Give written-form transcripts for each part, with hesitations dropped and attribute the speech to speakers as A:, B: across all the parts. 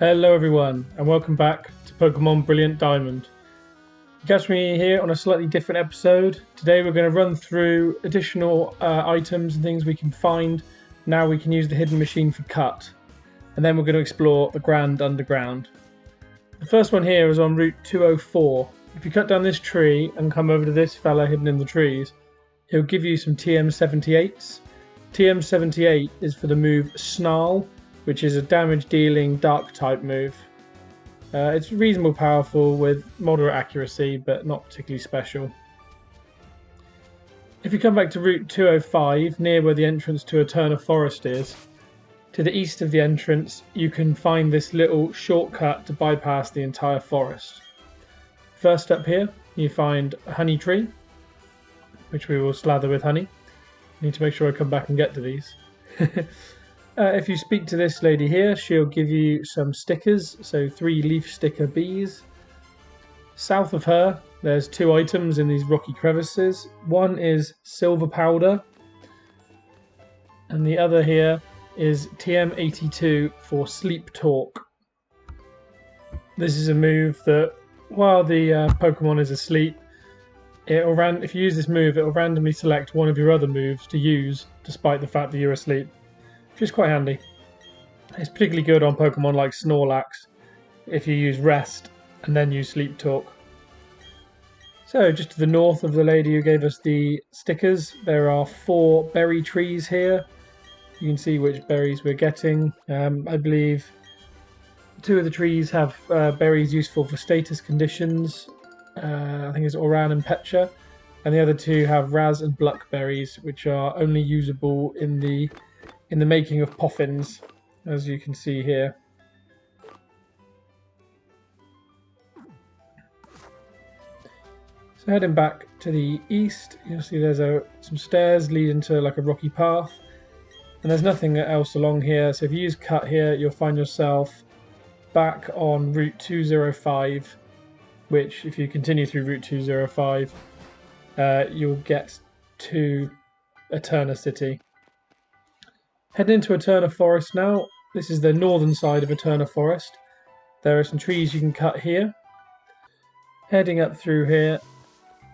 A: Hello everyone and welcome back to Pokemon Brilliant Diamond. You catch me here on a slightly different episode. Today we're going to run through additional items and things we can find. Now we can use the hidden machine for cut. And then we're going to explore the Grand Underground. The first one here is on Route 204. If you cut down this tree and come over to this fella hidden in the trees, he'll give you some TM78s. TM78 is for the move Snarl, which is a damage dealing dark type move. It's reasonably powerful with moderate accuracy, but not particularly special. If you come back to Route 205, near where the entrance to Eterna Forest is, to the east of the entrance, you can find this little shortcut to bypass the entire forest. First up here, you find a honey tree, which we will slather with honey. Need to make sure I come back and get to these. If you speak to this lady here, she'll give you some stickers, so 3 leaf sticker bees. South of her, there's 2 items in these rocky crevices. One is silver powder, and the other here is TM82 for sleep talk. This is a move that, while the Pokemon is asleep, if you use this move, it will randomly select one of your other moves to use, despite the fact that you're asleep. Which is quite handy. It's particularly good on Pokemon like Snorlax if you use Rest and then use Sleep Talk. So just to the north of the lady who gave us the stickers, there are 4 berry trees here. You can see which berries we're getting. I believe 2 of the trees have berries useful for status conditions. I think it's Oran and Pecha. And the other 2 have Raz and Bluck berries, which are only usable in the making of poffins, as you can see here. So heading back to the east, you'll see there's some stairs leading to like a rocky path, and there's nothing else along here. So if you use cut here, you'll find yourself back on Route 205, which if you continue through Route 205, you'll get to Eterna City. Heading into Eterna Forest now. This is the northern side of Eterna Forest. There are some trees you can cut here. Heading up through here,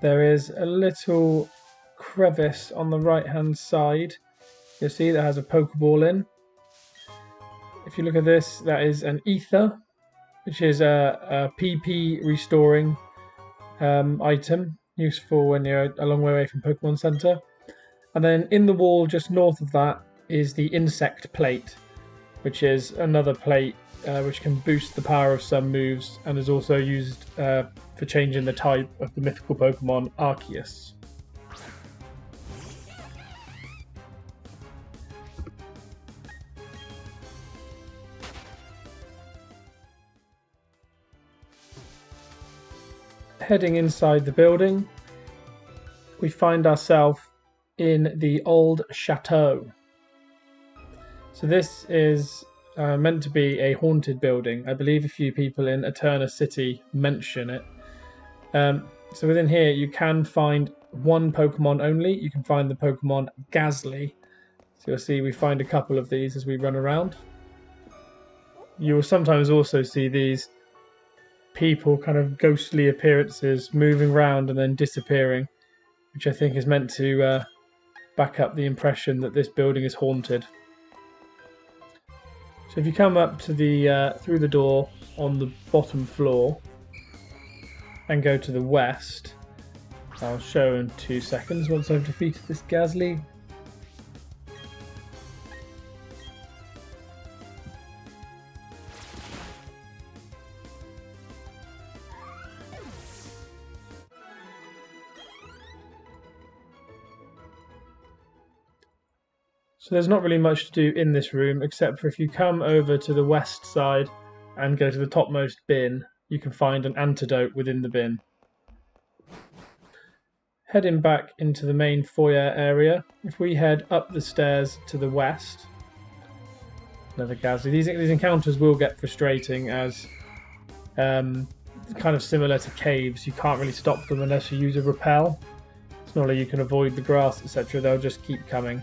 A: there is a little crevice on the right hand side. You'll see that has a Pokeball in. If you look at this, that is an Ether, which is a PP restoring item, useful when you're a long way away from Pokemon Center. And then in the wall just north of that is the Insect Plate, which is another plate which can boost the power of some moves and is also used for changing the type of the mythical Pokemon Arceus. Heading inside the building, we find ourselves in the old Chateau. So this is meant to be a haunted building. I believe a few people in Eterna City mention it. So within here you can find one Pokemon only. You can find the Pokemon Gastly. So you'll see we find a couple of these as we run around. You will sometimes also see these people, kind of ghostly appearances, moving around and then disappearing, which I think is meant to back up the impression that this building is haunted. So if you come up to the through the door on the bottom floor and go to the west, I'll show in 2 seconds once I've defeated this Gastly. So there's not really much to do in this room, except for if you come over to the west side and go to the topmost bin, you can find an antidote within the bin. Heading back into the main foyer area, if we head up the stairs to the west, another Gastly. These encounters will get frustrating as kind of similar to caves. You can't really stop them unless you use a repel. It's not like you can avoid the grass, etc. They'll just keep coming.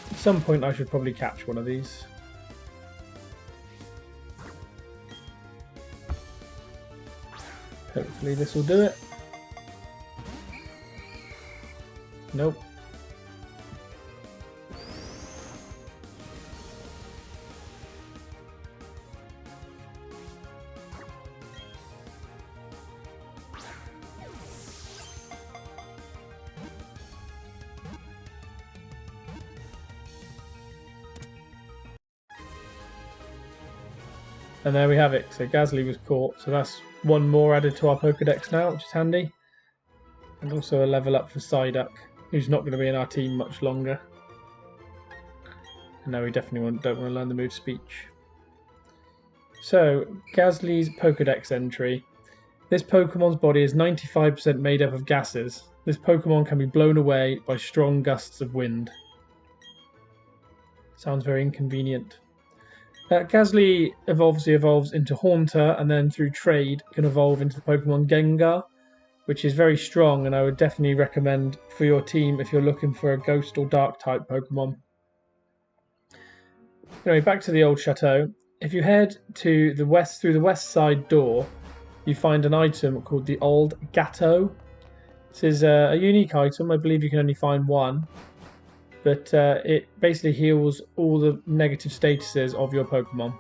A: At some point I should probably catch one of these. Hopefully this will do it. Nope. And there we have it. So Gazly was caught. So that's one more added to our Pokedex now, which is handy. And also a level up for Psyduck, who's not going to be in our team much longer. And now we definitely don't want to learn the move Speech. So, Gazly's Pokedex entry. This Pokemon's body is 95% made up of gases. This Pokemon can be blown away by strong gusts of wind. Sounds very inconvenient. Gazly obviously evolves into Haunter, and then through trade can evolve into the Pokemon Gengar, which is very strong, and I would definitely recommend for your team if you're looking for a Ghost or Dark type Pokemon. Anyway, back to the old Chateau. If you head to the west through the west side door, you find an item called the Old Gatto. This is a unique item. I believe you can only find one. But it basically heals all the negative statuses of your Pokemon.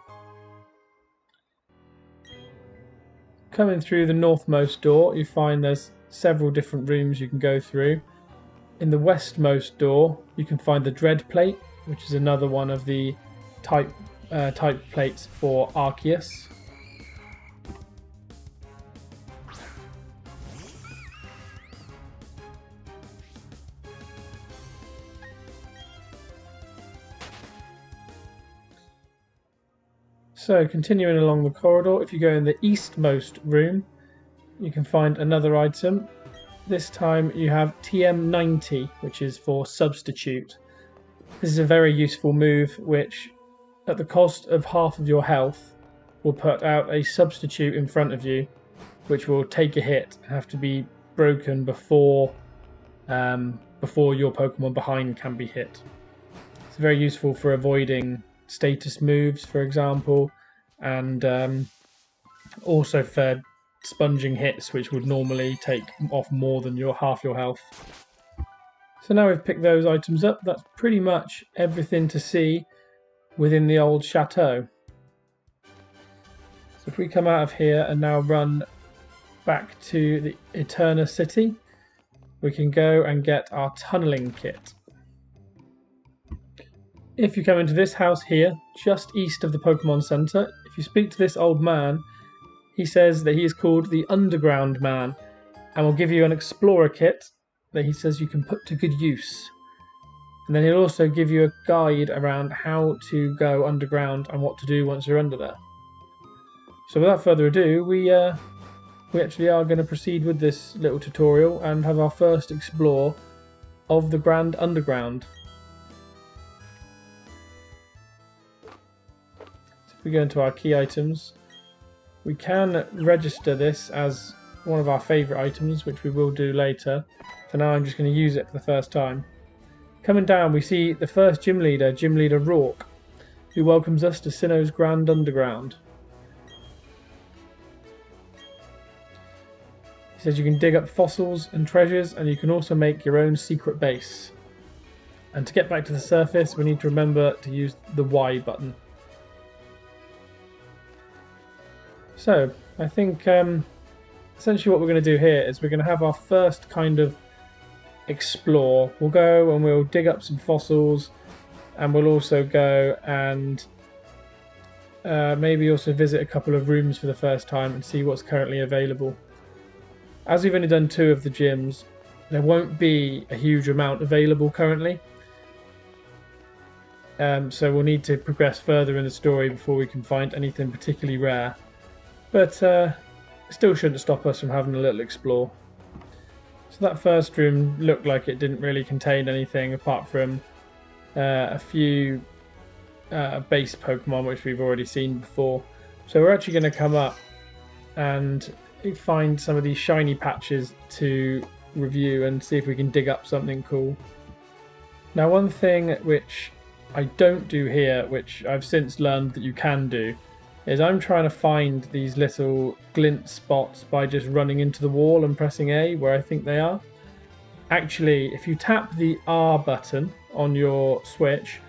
A: Coming through the northmost door, you find there's several different rooms you can go through. In the westmost door, you can find the Dread Plate, which is another one of the type plates for Arceus. So, continuing along the corridor, if you go in the eastmost room, you can find another item. This time you have TM90, which is for Substitute. This is a very useful move, which, at the cost of half of your health, will put out a substitute in front of you, which will take a hit and have to be broken before your Pokemon behind can be hit. It's very useful for avoiding status moves, for example, and also for sponging hits, which would normally take off more than half your health. So now we've picked those items up, that's pretty much everything to see within the old Chateau. So if we come out of here and now run back to the Eterna City, we can go and get our tunneling kit. If you come into this house here, just east of the Pokemon Center, if you speak to this old man, he says that he is called the Underground Man and will give you an Explorer kit that he says you can put to good use. And then he'll also give you a guide around how to go underground and what to do once you're under there. So without further ado, we actually are going to proceed with this little tutorial and have our first explore of the Grand Underground. If we go into our key items, we can register this as one of our favourite items, which we will do later. For now, I'm just going to use it for the first time. Coming down, we see the first gym leader, Leader Rourke, who welcomes us to Sinnoh's Grand Underground. He says you can dig up fossils and treasures, and you can also make your own secret base. And to get back to the surface, we need to remember to use the Y button. So, I think essentially what we're going to do here is we're going to have our first kind of explore. We'll go and we'll dig up some fossils, and we'll also go and maybe also visit a couple of rooms for the first time and see what's currently available. As we've only done 2 of the gyms, there won't be a huge amount available currently. So we'll need to progress further in the story before we can find anything particularly rare. But still shouldn't stop us from having a little explore. So that first room looked like it didn't really contain anything apart from a few base Pokemon which we've already seen before. So we're actually going to come up and find some of these shiny patches to review and see if we can dig up something cool. Now, one thing which I don't do here, which I've since learned that you can do, is I'm trying to find these little glint spots by just running into the wall and pressing A where I think they are. Actually, if you tap the R button on your Switch,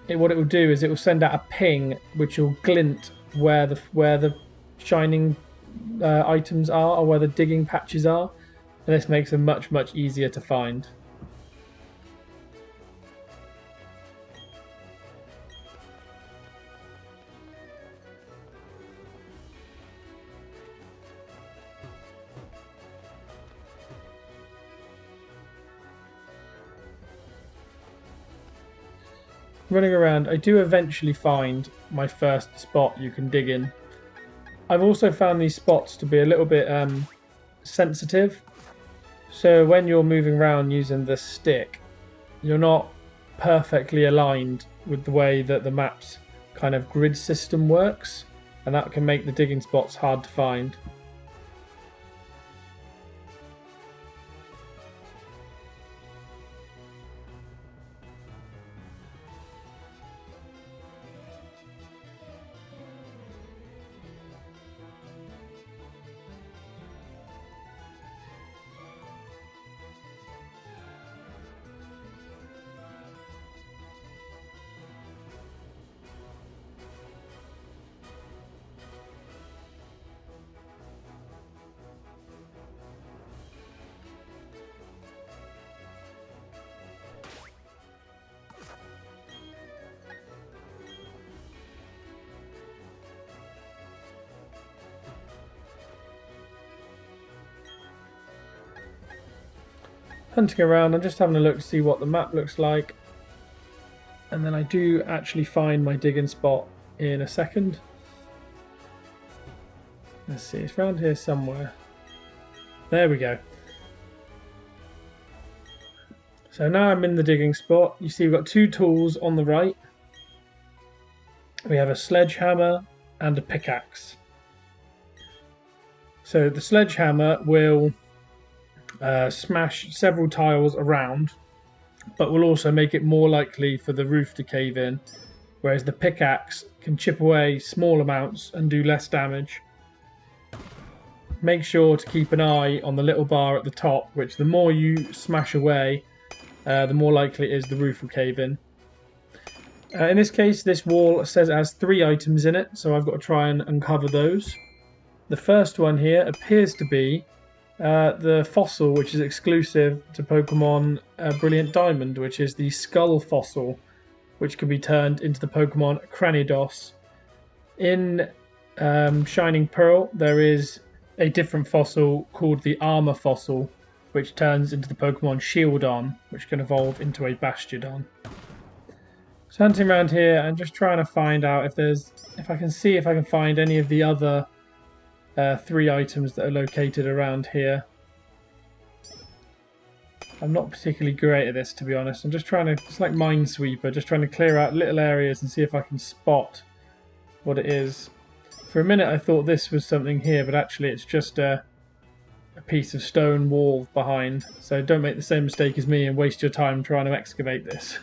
A: what it will do is it will send out a ping which will glint where the shining items are, or where the digging patches are, and this makes them much easier to find. Running around, I do eventually find my first spot you can dig in. I've also found these spots to be a little bit sensitive, so when you're moving around using the stick, you're not perfectly aligned with the way that the map's kind of grid system works, and that can make the digging spots hard to find. Hunting around, I'm just having a look to see what the map looks like, and then I do actually find my digging spot in a second. Let's see, it's around here somewhere. There we go. So now I'm in the digging spot. You see we've got two tools on the right. We have a sledgehammer and a pickaxe. So the sledgehammer will smash several tiles around, but will also make it more likely for the roof to cave in, whereas the pickaxe can chip away small amounts and do less damage. Make sure to keep an eye on the little bar at the top, which the more you smash away, the more likely it is the roof will cave in. In this case, this wall says it has 3 items in it, so I've got to try and uncover those. The first one here appears to be the fossil, which is exclusive to Pokemon Brilliant Diamond, which is the skull fossil, which can be turned into the Pokemon Cranidos. In Shining Pearl, there is a different fossil called the Armor fossil, which turns into the Pokemon Shieldon, which can evolve into a Bastiodon. So hunting around here and just trying to find out if I can find any of the other 3 items that are located around here. I'm not particularly great at this, to be honest. I'm just trying to, it's like Minesweeper, just trying to clear out little areas and see if I can spot what it is. For a minute I thought this was something here, but actually it's just a piece of stone wall behind. So don't make the same mistake as me and waste your time trying to excavate this.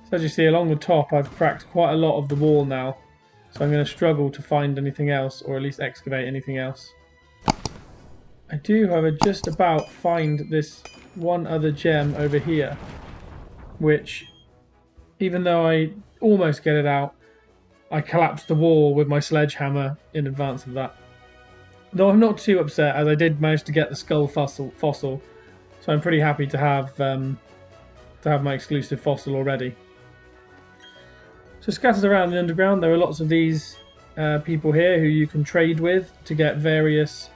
A: So as you see, along the top I've cracked quite a lot of the wall now. So I'm going to struggle to find anything else, or at least excavate anything else. I do, however, just about find this one other gem over here, which, even though I almost get it out, I collapsed the wall with my sledgehammer in advance of that. Though I'm not too upset, as I did manage to get the skull fossil, so I'm pretty happy to have my exclusive fossil already. So scattered around the underground, there are lots of these people here who you can trade with to get various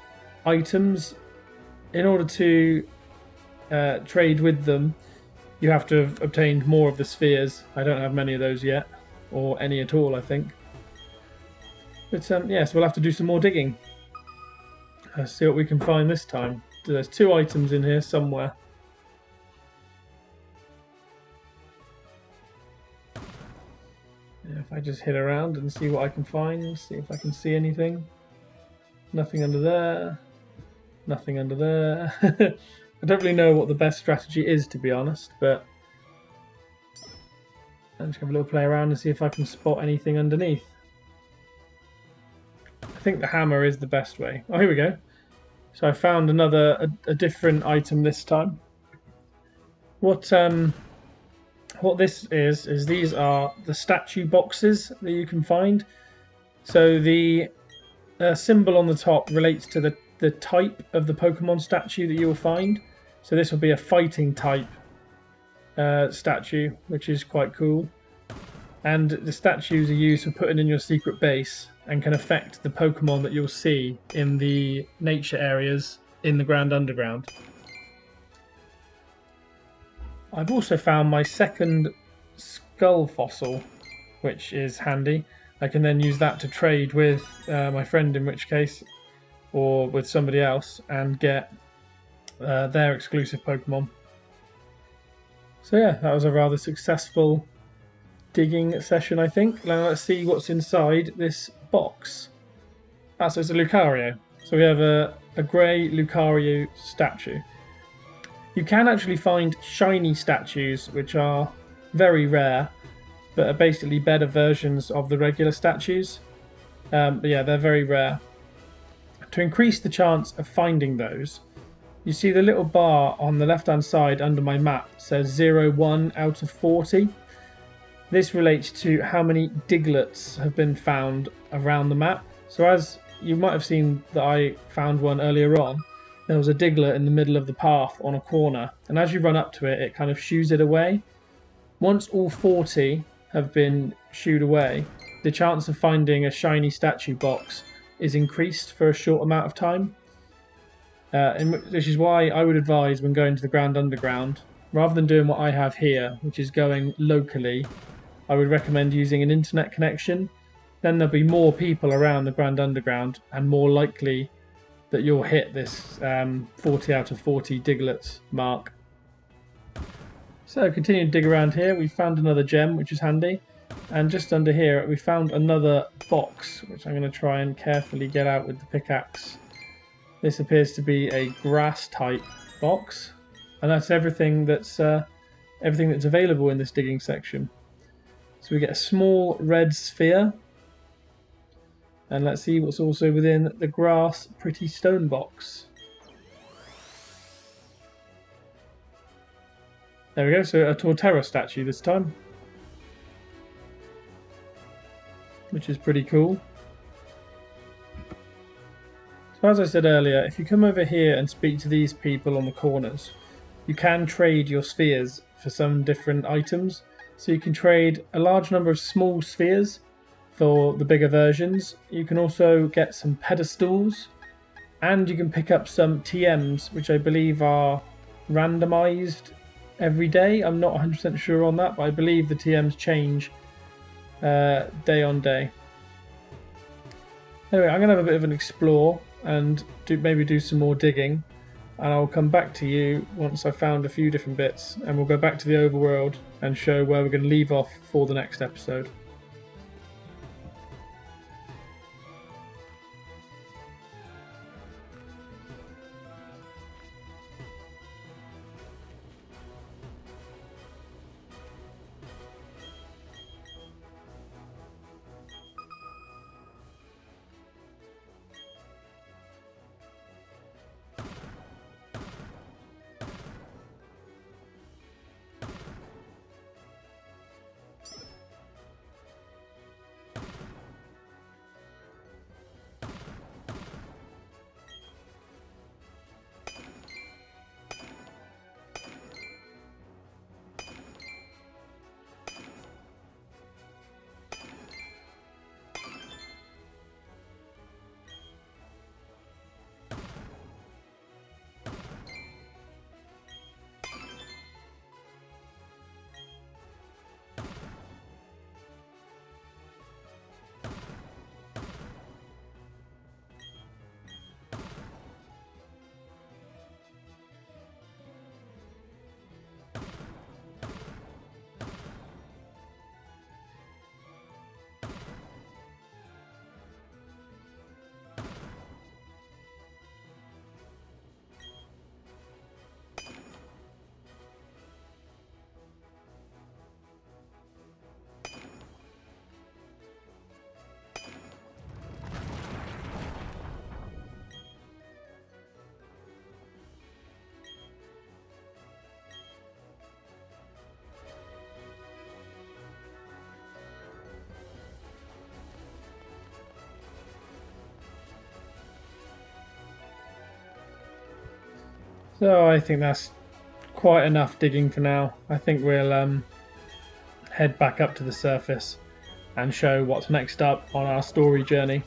A: items. In order to trade with them, you have to have obtained more of the spheres. I don't have many of those yet, or any at all, I think. But yes, we'll have to do some more digging. Let's see what we can find this time. There's 2 items in here somewhere. If I just hit around and see what I can find, see if I can see anything. Nothing under there. Nothing under there. I don't really know what the best strategy is, to be honest, but And just have a little play around and see if I can spot anything underneath. I think the hammer is the best way. Oh, here we go. So I found a different item this time. What this is these are the statue boxes that you can find. So the symbol on the top relates to the type of the Pokemon statue that you will find. So this will be a fighting type statue, which is quite cool. And the statues are used for putting in your secret base and can affect the Pokemon that you'll see in the nature areas in the Grand Underground. I've also found my second skull fossil, which is handy. I can then use that to trade with my friend, in which case, or with somebody else, and get their exclusive Pokemon. So yeah, that was a rather successful digging session, I think. Now let's see what's inside this box. So it's a Lucario. So we have a grey Lucario statue. You can actually find shiny statues, which are very rare, but are basically better versions of the regular statues. But yeah, they're very rare. To increase the chance of finding those, you see the little bar on the left-hand side under my map says 0, 1 out of 40. This relates to how many Digletts have been found around the map. So as you might have seen that I found one earlier on, there was a Diglett in the middle of the path on a corner, and as you run up to it, it kind of shoos it away. Once all 40 have been shooed away, the chance of finding a shiny statue box is increased for a short amount of time. Which is why I would advise when going to the Grand Underground, rather than doing what I have here, which is going locally, I would recommend using an internet connection. Then there'll be more people around the Grand Underground and more likely that you'll hit this 40 out of 40 Digletts mark. So continue to dig around here. We found another gem, which is handy. And just under here, we found another box, which I'm going to try and carefully get out with the pickaxe. This appears to be a grass type box. And that's everything that's available in this digging section. So we get a small red sphere. And let's see what's also within the grass pretty stone box. There we go, so a Tortero statue this time. Which is pretty cool. So as I said earlier, if you come over here and speak to these people on the corners, you can trade your spheres for some different items. So you can trade a large number of small spheres for the bigger versions. You can also get some pedestals, and you can pick up some TMs, which I believe are randomized every day. I'm not 100% sure on that, but I believe the TMs change day on day. Anyway, I'm going to have a bit of an explore and maybe do some more digging, and I'll come back to you once I've found a few different bits, and we'll go back to the overworld and show where we're going to leave off for the next episode. So I think that's quite enough digging for now. I think we'll head back up to the surface and show what's next up on our story journey.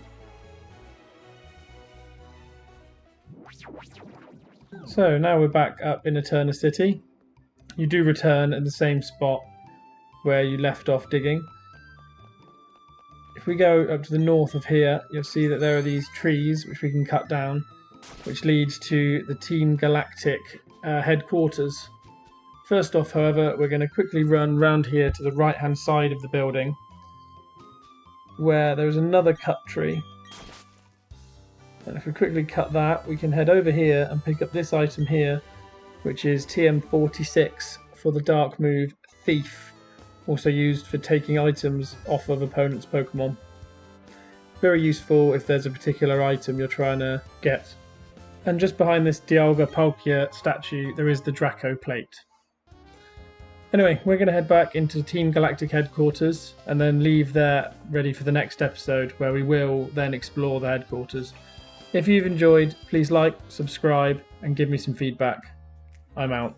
A: So now we're back up in Eterna City. You do return at the same spot where you left off digging. If we go up to the north of here, you'll see that there are these trees which we can cut down, which leads to the Team Galactic headquarters. First off, however, we're going to quickly run round here to the right-hand side of the building, where there is another cut tree. And if we quickly cut that, we can head over here and pick up this item here, which is TM46 for the Dark Move Thief, also used for taking items off of opponents' Pokemon. Very useful if there's a particular item you're trying to get. And just behind this Dialga statue, there is the Draco plate. Anyway, we're going to head back into Team Galactic headquarters and then leave there ready for the next episode, where we will then explore the headquarters. If you've enjoyed, please like, subscribe, and give me some feedback. I'm out.